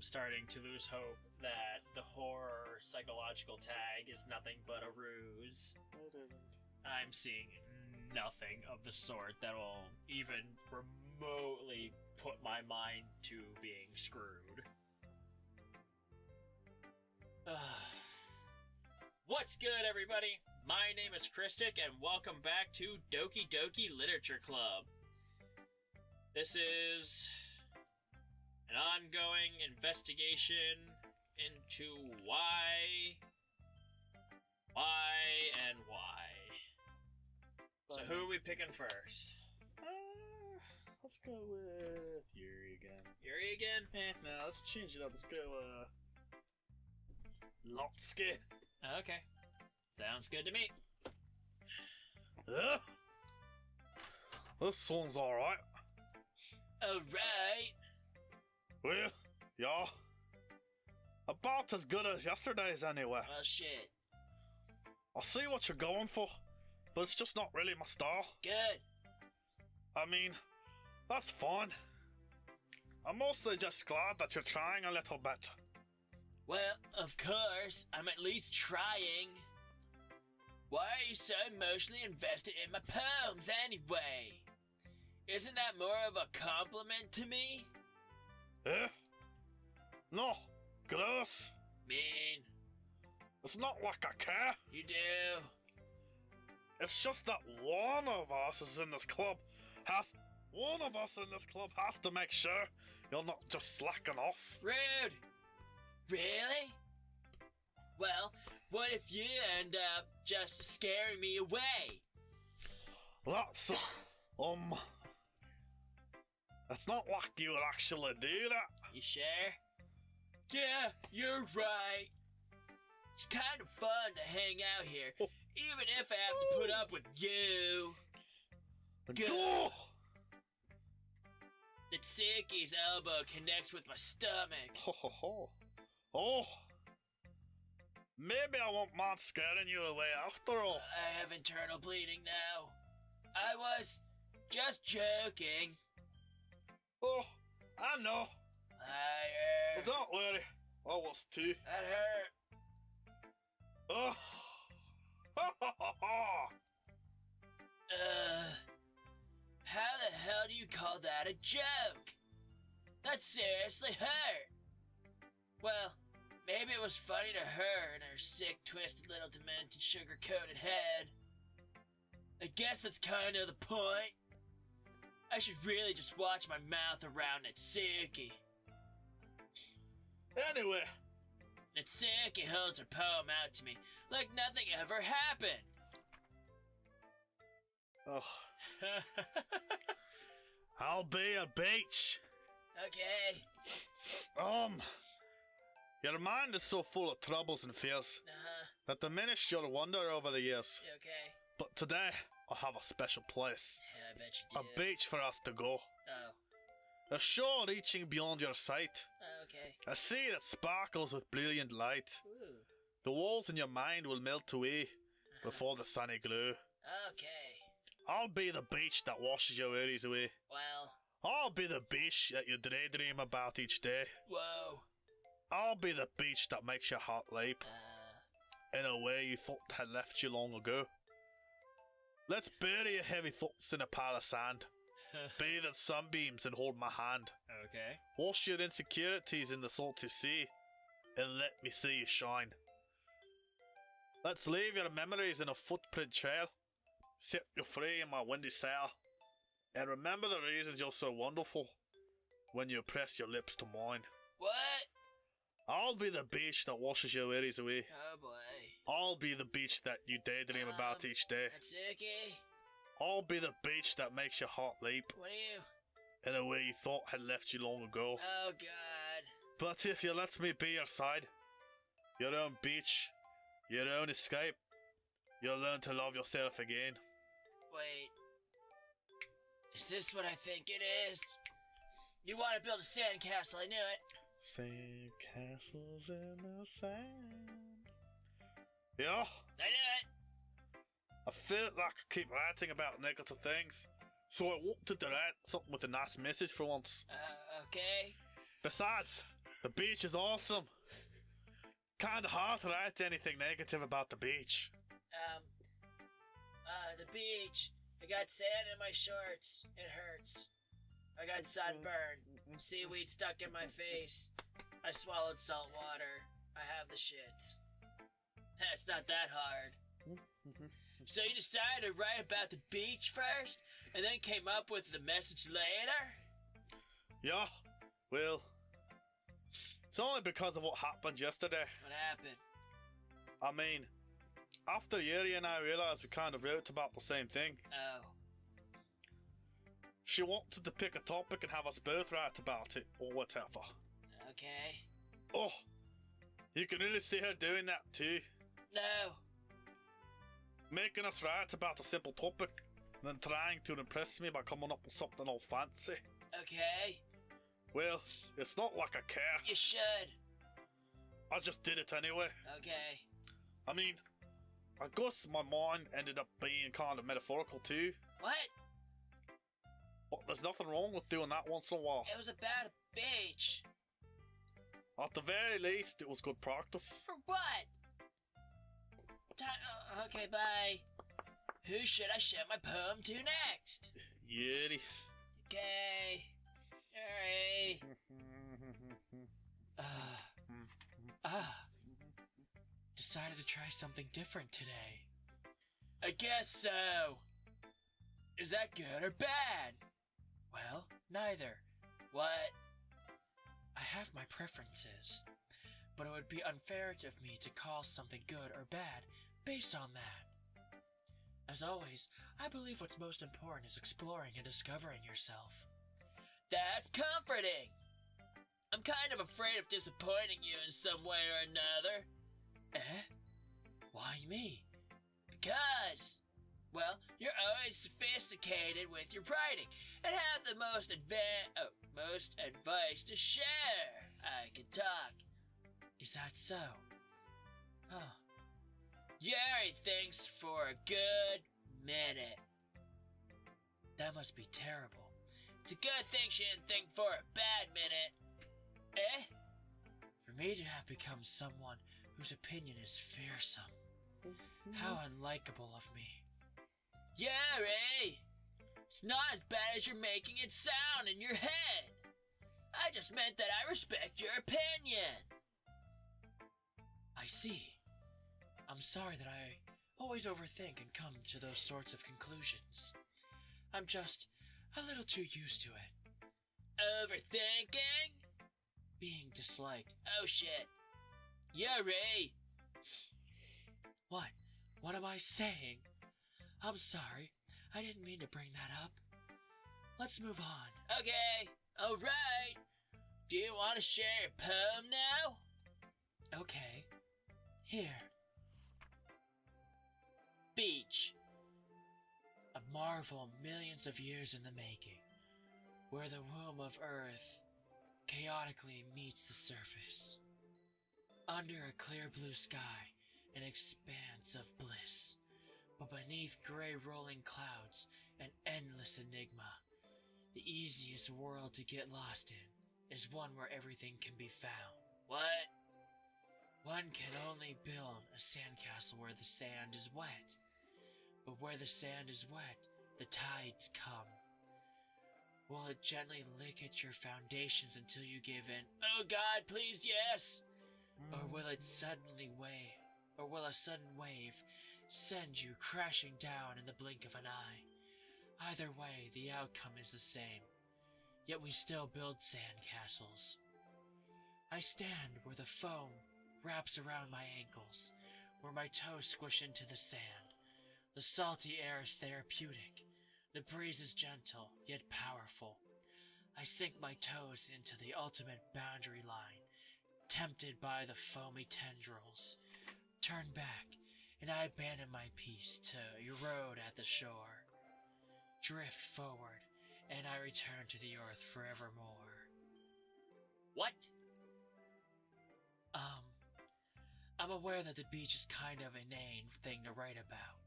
starting to lose hope that the horror psychological tag is nothing but a ruse. It isn't. I'm seeing nothing of the sort that will even remotely put my mind to being screwed. What's good, everybody? My name is Christic, and welcome back to Doki Doki Literature Club. This is an ongoing investigation into why. So who are we picking first? Let's go with Yuri again. Yuri again? No, let's change it up. Let's go, Lotsky. Okay. Sounds good to me. Yeah. This song's alright. Alright. Well, yeah. About as good as yesterday's anyway. Well, shit. I see what you're going for, but it's just not really my style. Good. I mean, that's fine. I'm mostly just glad that you're trying a little bit. Well, of course, I'm at least trying. Why are you so emotionally invested in my poems anyway? Isn't that more of a compliment to me? Eh? No, gross. Mean. It's not like I care. You do. It's just that one of us in this club has to make sure you're not just slacking off. Rude. Really? Well, what if you end up just scaring me away? That's, it's not like you would actually do that. You sure? Yeah, you're right. It's kind of fun to hang out here, even if I have to put up with you. Go! Natsuki's elbow connects with my stomach. Ho ho ho. Oh. Maybe I won't mind scaring you away after all. I have internal bleeding now. I was just joking. Oh, I know. Liar. Well, don't worry. I was too. That hurt. Oh. Ha ha ha ha. How the hell do you call that a joke? That seriously hurt. Well, maybe it was funny to her and her sick, twisted little demented, sugar-coated head. I guess that's kind of the point. I should really just watch my mouth around Natsuki. Anyway. Natsuki holds her poem out to me like nothing ever happened. Oh. I'll be a beach. Okay. Your mind is so full of troubles and fears that diminished your wonder over the years. Okay. But today, I have a special place. Yeah, I bet you do. A beach for us to go. Oh. A shore reaching beyond your sight. Okay. A sea that sparkles with brilliant light. Ooh. The walls in your mind will melt away before the sunny glow. Okay. I'll be the beach that washes your worries away. Well. I'll be the beach that you daydream about each day. Whoa. I'll be the beach that makes your heart leap in a way you thought had left you long ago. Let's bury your heavy thoughts in a pile of sand. Bathe in sunbeams and hold my hand. Okay. Wash your insecurities in the salty sea and let me see you shine. Let's leave your memories in a footprint trail. Set you free in my windy sail. And remember the reasons you're so wonderful when you press your lips to mine. What? I'll be the beach that washes your worries away. Oh boy. I'll be the beach that you daydream about each day. Natsuki? I'll be the beach that makes your heart leap What are you? in a way you thought had left you long ago. Oh god. But if you let me be your side, your own beach, your own escape, you'll learn to love yourself again. Wait. Is this what I think it is? You want to build a sandcastle, I knew it. Sand castles in the sand. Yeah. I knew it. I felt like I could keep writing about negative things, so I wanted to write something with a nice message for once. Okay. Besides, The beach is awesome. Kinda hard to write anything negative about the beach. The beach. I got sand in my shorts. It hurts. I got sunburn. Seaweed stuck in my face. I swallowed salt water. I have the shits. It's not that hard. So you decided to write about the beach first, and then came up with the message later? Yeah, well, it's only because of what happened yesterday. What happened? I mean, after Yuri and I realised we kind of wrote about the same thing. Oh. She wanted to pick a topic and have us both write about it, or whatever. Okay. Oh, you can really see her doing that too. No. Making us write about a simple topic, and then trying to impress me by coming up with something all fancy. Okay. Well, it's not like I care. You should. I just did it anyway. Okay. I mean, I guess my mind ended up being kind of metaphorical too. What? But there's nothing wrong with doing that once in a while. It was about a beach. At the very least, it was good practice. For what? Okay, bye. Who should I share my poem to next? Yuri. Okay. Alright. Decided to try something different today. I guess so. Is that good or bad? Well, neither. What? I have my preferences, but it would be unfair of me to call something good or bad based on that. As always, I believe what's most important is exploring and discovering yourself. That's comforting! I'm kind of afraid of disappointing you in some way or another. Why me? Because, well, you're always sophisticated with your writing and have the most advice to share. I can talk. Is that so? Huh. Yuri thinks for a good minute. That must be terrible. It's a good thing she didn't think for a bad minute. For me to have become someone whose opinion is fearsome. How unlikable of me. Yuri! It's not as bad as you're making it sound in your head. I just meant that I respect your opinion. I see. I'm sorry that I always overthink and come to those sorts of conclusions. I'm just a little too used to it. Overthinking? Being disliked. Oh shit. Yuri! What? What am I saying? I'm sorry. I didn't mean to bring that up. Let's move on. Okay. Alright. Do you want to share your poem now? Okay. Here. Beach. A marvel millions of years in the making, where the womb of Earth chaotically meets the surface. Under a clear blue sky, an expanse of bliss, but beneath gray rolling clouds, an endless enigma. The easiest world to get lost in is one where everything can be found. What? One can only build a sandcastle where the sand is wet. But where the sand is wet, the tides come. Will it gently lick at your foundations until you give in? Oh God, please, yes! Or will it suddenly wave? Or will a sudden wave send you crashing down in the blink of an eye? Either way, the outcome is the same. Yet we still build sandcastles. I stand where the foam wraps around my ankles, where my toes squish into the sand. The salty air is therapeutic. The breeze is gentle, yet powerful. I sink my toes into the ultimate boundary line, tempted by the foamy tendrils. Turn back, and I abandon my peace to erode at the shore. Drift forward, and I return to the earth forevermore. What? I'm aware that the beach is kind of an inane thing to write about,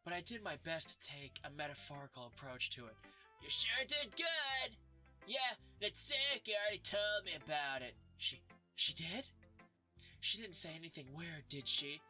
but I did my best to take a metaphorical approach to it. You sure did good! Yeah, it's sick, you already told me about it. She did? She didn't say anything weird, did she?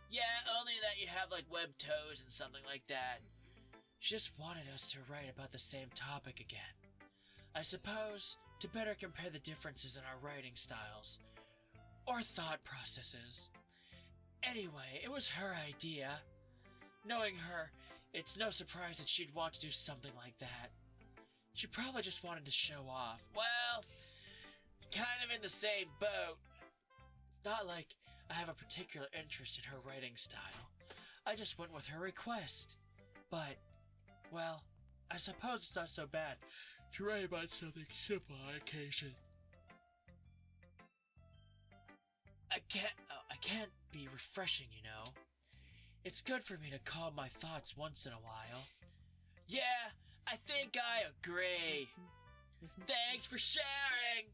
Yeah, only that you have like webbed toes and something like that. She just wanted us to write about the same topic again. I suppose to better compare the differences in our writing styles. Or thought processes. Anyway, it was her idea. Knowing her, it's no surprise that she'd want to do something like that. She probably just wanted to show off. Well, kind of in the same boat. It's not like I have a particular interest in her writing style. I just went with her request. But, well, I suppose it's not so bad to write about something simple on occasion. I can't be refreshing, you know. It's good for me to calm my thoughts once in a while. Yeah, I think I agree. Thanks for sharing.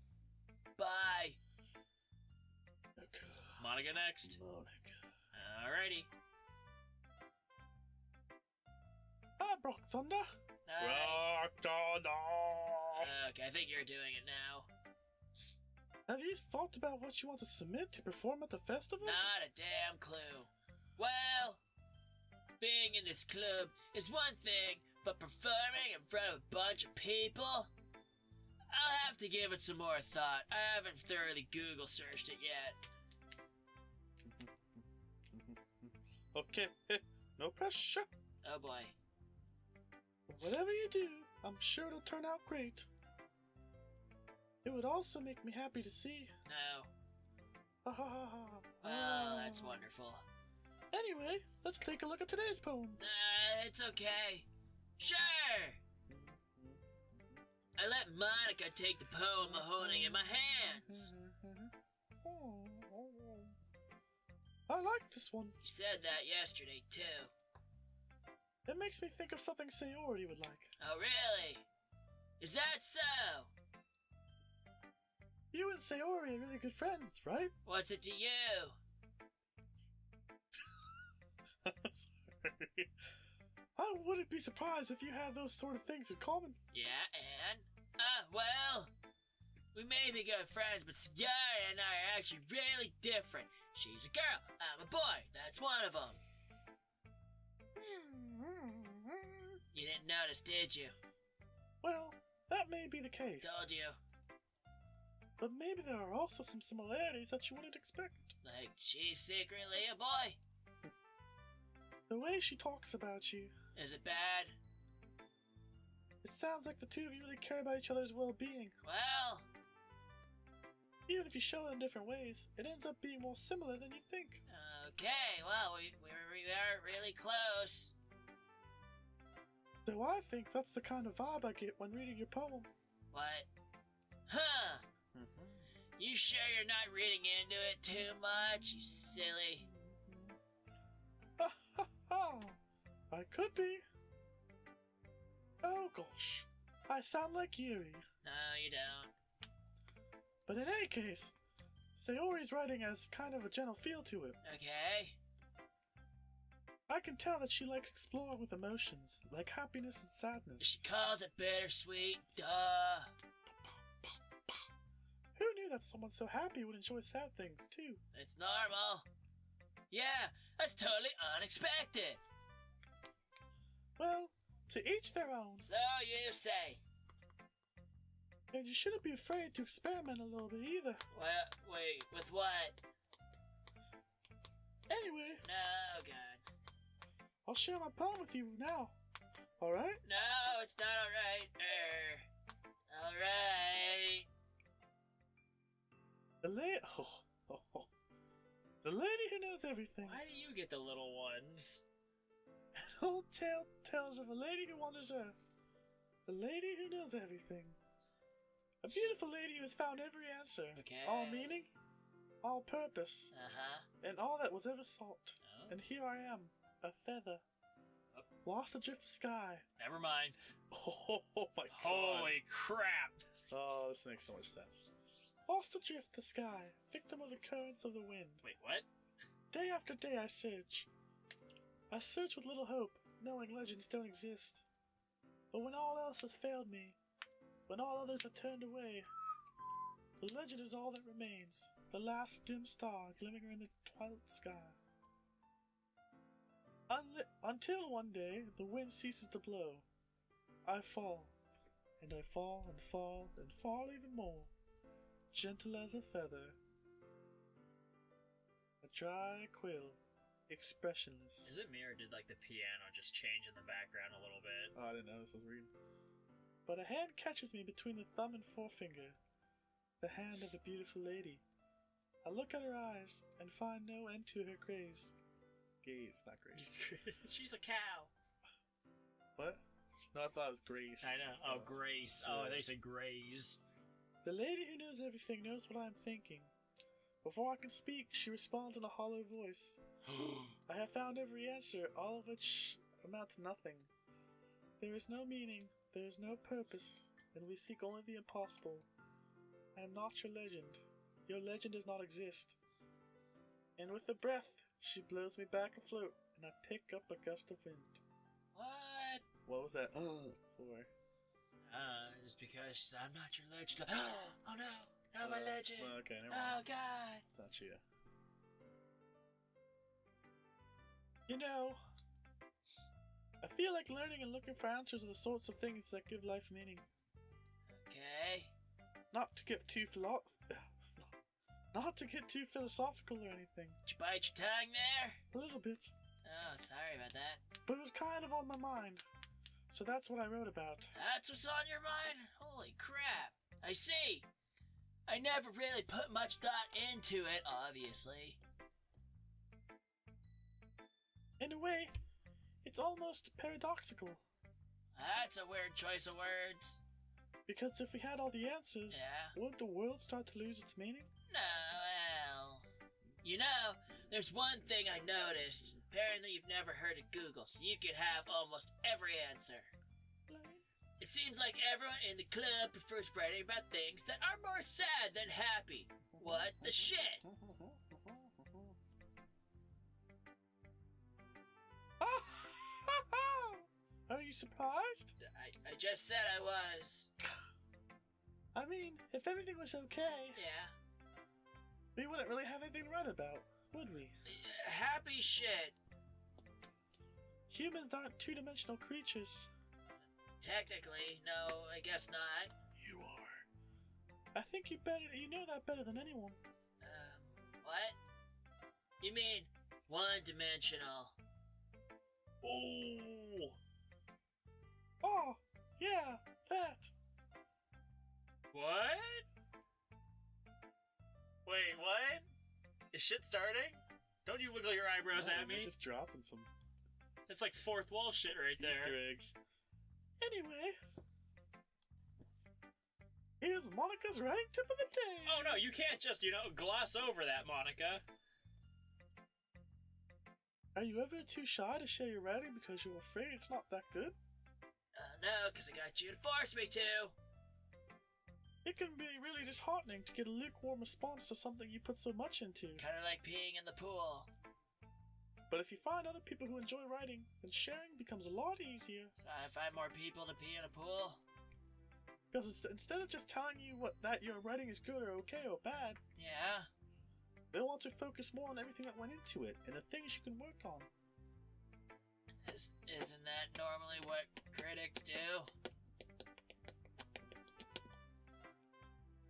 Bye. Monika next. Monika. Alrighty. Ah, Brock Thunder. Brock Thunder. Okay, I think you're doing it now. Have you thought about what you want to submit to perform at the festival? Not a damn clue. Well, being in this club is one thing, but performing in front of a bunch of people? I'll have to give it some more thought. I haven't thoroughly Google searched it yet. Okay, no pressure. Oh boy. Whatever you do, I'm sure it'll turn out great. It would also make me happy to see. No. Oh, that's wonderful. Anyway, let's take a look at today's poem. It's okay. Sure! I let Monika take the poem I'm holding in my hands. I like this one. You said that yesterday, too. It makes me think of something Sayori would like. Oh, really? Is that so? You and Sayori are really good friends, right? What's it to you? Sorry. I wouldn't be surprised if you had those sort of things in common. Yeah, and? Well, we may be good friends, but Sayori and I are actually really different. She's a girl, I'm a boy. That's one of them. You didn't notice, did you? Well, that may be the case. Told you. But maybe there are also some similarities that you wouldn't expect. Like she's secretly a boy. The way she talks about you. Is it bad? It sounds like the two of you really care about each other's well-being. Well... Even if you show it in different ways, it ends up being more similar than you think. Okay, well, we are really close. So I think that's the kind of vibe I get when reading your poem. What? Huh. You sure you're not reading into it too much, you silly? Ha ha ha! I could be. Oh gosh, I sound like Yuri. No, you don't. But in any case, Sayori's writing has kind of a gentle feel to it. Okay. I can tell that she likes exploring with emotions, like happiness and sadness. She calls it bittersweet, duh. Who knew that someone so happy would enjoy sad things, too? It's normal. Yeah, that's totally unexpected. Well, to each their own. So you say. And you shouldn't be afraid to experiment a little bit either. Well, wait, with what? Anyway. No, God. I'll share my poem with you now. Alright? No, it's not alright. Alright. The lady who knows everything. Why do you get the little ones? An old tale tells of a lady who wanders earth. The lady who knows everything. A beautiful lady who has found every answer. Okay. All meaning, all purpose, and all that was ever sought. Oh. And here I am, a feather, lost adrift the sky. Never mind. Oh my god. Holy crap. Oh, this makes so much sense. Lost adrift the sky, victim of the currents of the wind. Wait, what? Day after day I search. I search with little hope, knowing legends don't exist. But when all else has failed me, when all others have turned away, The legend is all that remains, the last dim star glimmering in the twilight sky. Until one day the wind ceases to blow, I fall, and I fall and fall and fall even more, gentle as a feather, a dry quill, expressionless. Is it me or did like the piano just change in the background a little bit? Oh, I didn't notice. I was reading. But a hand catches me between the thumb and forefinger, the hand of a beautiful lady. I look at her eyes and find no end to her gaze. Gaze, not grace. She's a cow. What? No, I thought it was Grace. I know. Oh, Grace. Oh, they say Graze. The lady who knows everything knows what I am thinking. Before I can speak, she responds in a hollow voice. I have found every answer, all of which amount to nothing. There is no meaning, there is no purpose, and we seek only the impossible. I am not your legend. Your legend does not exist. And with a breath, she blows me back afloat, and I pick up a gust of wind. What? What was that? For? Just because she said, I'm not your legend. Oh no, not my legend. Okay, never Oh mind. God. Not you. You know, I feel like learning and looking for answers are the sorts of things that give life meaning. Okay. Not to get too philosophical or anything. Did you bite your tongue there? A little bit. Oh, sorry about that. But it was kind of on my mind. So that's what I wrote about. That's what's on your mind? Holy crap. I see. I never really put much thought into it, obviously. In a way, it's almost paradoxical. That's a weird choice of words. Because if we had all the answers, Yeah. wouldn't the world start to lose its meaning? No, well... You know, there's one thing I noticed. Apparently you've never heard of Google, so you could have almost every answer. It seems like everyone in the club prefers writing about things that are more sad than happy. What the shit? Are you surprised? I just said I was. I mean, if everything was okay, Yeah. we wouldn't really have anything to write about, would we? Happy shit. Humans aren't two-dimensional creatures. Technically, no, I guess not. You are. I think you know that better than anyone. What? You mean one-dimensional? Oh, yeah, that. What? Wait, what? Is shit starting? Don't you wiggle your eyebrows No, at me? we're just dropping some It's like fourth wall shit right there. Easter eggs. Anyway, here's Monika's writing tip of the day. Oh no, you can't just, gloss over that, Monika. Are you ever too shy to share your writing because you're afraid it's not that good? No, because I got you to force me to. It can be really disheartening to get a lukewarm response to something you put so much into. Kind of like peeing in the pool. But if you find other people who enjoy writing, then sharing becomes a lot easier. So I find more people to pee in a pool? Because instead of just telling you that your writing is good or okay or bad, Yeah. they want to focus more on everything that went into it and the things you can work on. Isn't that normally what critics do?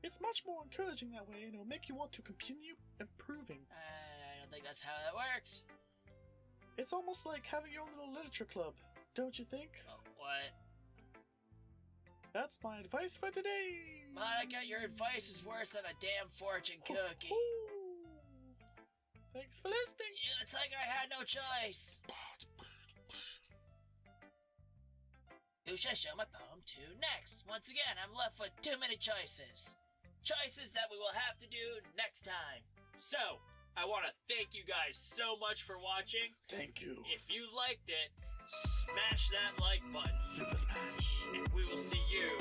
It's much more encouraging that way, and it'll make you want to continue improving. I don't think that's how that works. It's almost like having your own little literature club, don't you think? Oh, what? That's my advice for today! Monika, your advice is worse than a damn fortune cookie. Thanks for listening! It's like I had no choice. Who shall I show my poem to next? Once again, I'm left with too many choices. Choices that we will have to do next time. So, I want to thank you guys so much for watching. Thank you. If you liked it, smash that like button. Super smash. And we will see you